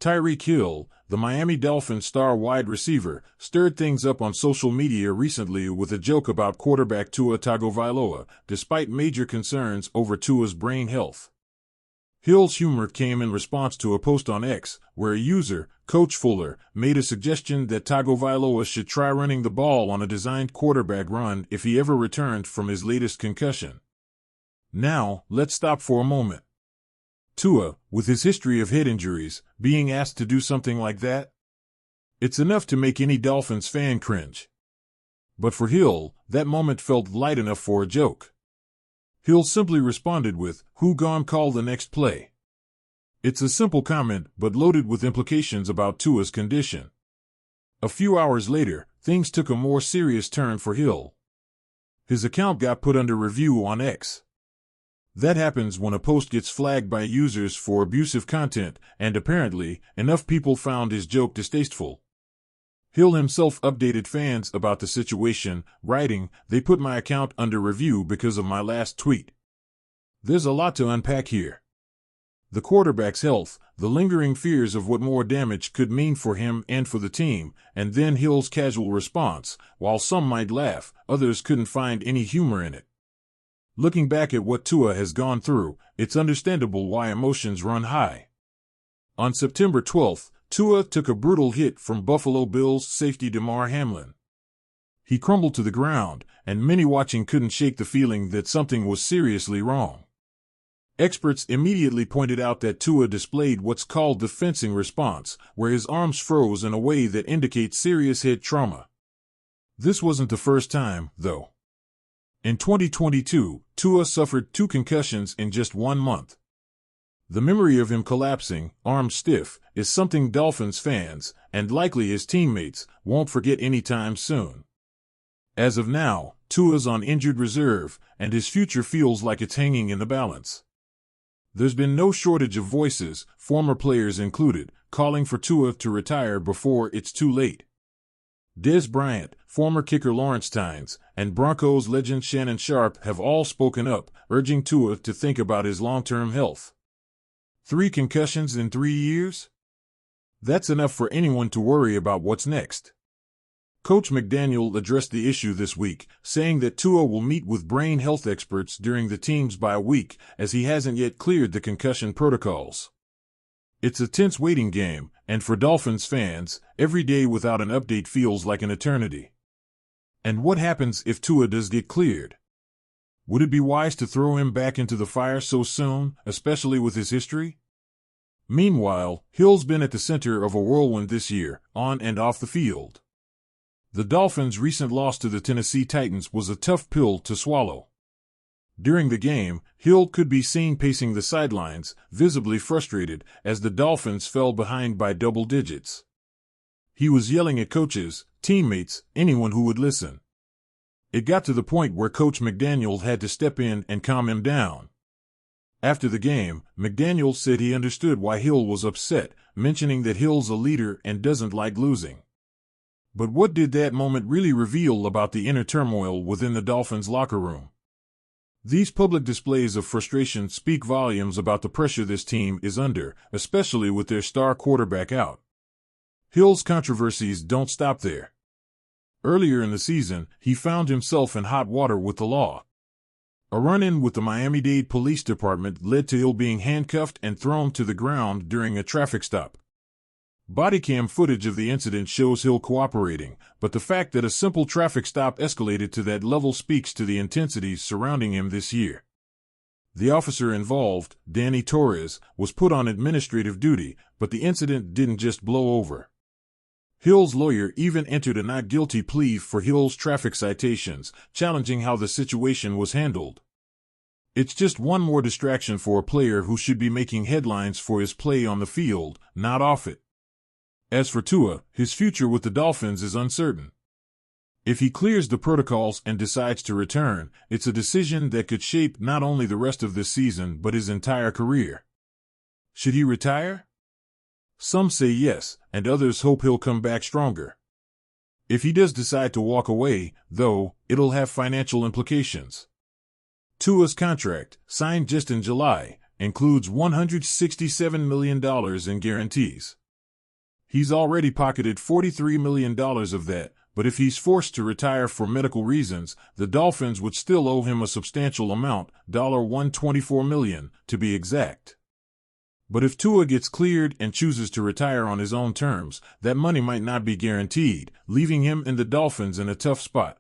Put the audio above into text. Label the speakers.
Speaker 1: Tyreek Hill, the Miami Dolphins star wide receiver, stirred things up on social media recently with a joke about quarterback Tua Tagovailoa, despite major concerns over Tua's brain health. Hill's humor came in response to a post on X, where a user, Coach Fuller, made a suggestion that Tagovailoa should try running the ball on a designed quarterback run if he ever returned from his latest concussion. Now, let's stop for a moment. Tua, with his history of head injuries, being asked to do something like that? It's enough to make any Dolphins fan cringe. But for Hill, that moment felt light enough for a joke. Hill simply responded with, "Who gon' call the next play?" It's a simple comment, but loaded with implications about Tua's condition. A few hours later, things took a more serious turn for Hill. His account got put under review on X. That happens when a post gets flagged by users for abusive content, and apparently, enough people found his joke distasteful. Hill himself updated fans about the situation, writing, "They put my account under review because of my last tweet." There's a lot to unpack here. The quarterback's health, the lingering fears of what more damage could mean for him and for the team, and then Hill's casual response. While some might laugh, others couldn't find any humor in it. Looking back at what Tua has gone through, it's understandable why emotions run high. On September 12th, Tua took a brutal hit from Buffalo Bills safety Damar Hamlin. He crumbled to the ground, and many watching couldn't shake the feeling that something was seriously wrong. Experts immediately pointed out that Tua displayed what's called the fencing response, where his arms froze in a way that indicates serious head trauma. This wasn't the first time, though. In 2022, Tua suffered 2 concussions in just 1 month. The memory of him collapsing, arms stiff, is something Dolphins fans, and likely his teammates, won't forget anytime soon. As of now, Tua's on injured reserve, and his future feels like it's hanging in the balance. There's been no shortage of voices, former players included, calling for Tua to retire before it's too late. Dez Bryant, former kicker Lawrence Tynes, and Broncos legend Shannon Sharpe have all spoken up, urging Tua to think about his long-term health. 3 concussions in 3 years? That's enough for anyone to worry about what's next. Coach McDaniel addressed the issue this week, saying that Tua will meet with brain health experts during the team's bye week, as he hasn't yet cleared the concussion protocols. It's a tense waiting game, and for Dolphins fans, every day without an update feels like an eternity. And what happens if Tua does get cleared? Would it be wise to throw him back into the fire so soon, especially with his history? Meanwhile, Hill's been at the center of a whirlwind this year, on and off the field. The Dolphins' recent loss to the Tennessee Titans was a tough pill to swallow. During the game, Hill could be seen pacing the sidelines, visibly frustrated, as the Dolphins fell behind by double digits. He was yelling at coaches, teammates, anyone who would listen. It got to the point where Coach McDaniel had to step in and calm him down. After the game, McDaniel said he understood why Hill was upset, mentioning that Hill's a leader and doesn't like losing. But what did that moment really reveal about the inner turmoil within the Dolphins' locker room? These public displays of frustration speak volumes about the pressure this team is under, especially with their star quarterback out. Hill's controversies don't stop there. Earlier in the season, he found himself in hot water with the law. A run-in with the Miami-Dade Police Department led to Hill being handcuffed and thrown to the ground during a traffic stop. Bodycam footage of the incident shows Hill cooperating, but the fact that a simple traffic stop escalated to that level speaks to the intensities surrounding him this year. The officer involved, Danny Torres, was put on administrative duty, but the incident didn't just blow over. Hill's lawyer even entered a not guilty plea for Hill's traffic citations, challenging how the situation was handled. It's just one more distraction for a player who should be making headlines for his play on the field, not off it. As for Tua, his future with the Dolphins is uncertain. If he clears the protocols and decides to return, it's a decision that could shape not only the rest of this season but his entire career. Should he retire? Some say yes, and others hope he'll come back stronger. If he does decide to walk away, though, it'll have financial implications. Tua's contract, signed just in July, includes $167 million in guarantees. He's already pocketed $43 million of that, but if he's forced to retire for medical reasons, the Dolphins would still owe him a substantial amount, $124 million, to be exact. But if Tua gets cleared and chooses to retire on his own terms, that money might not be guaranteed, leaving him and the Dolphins in a tough spot.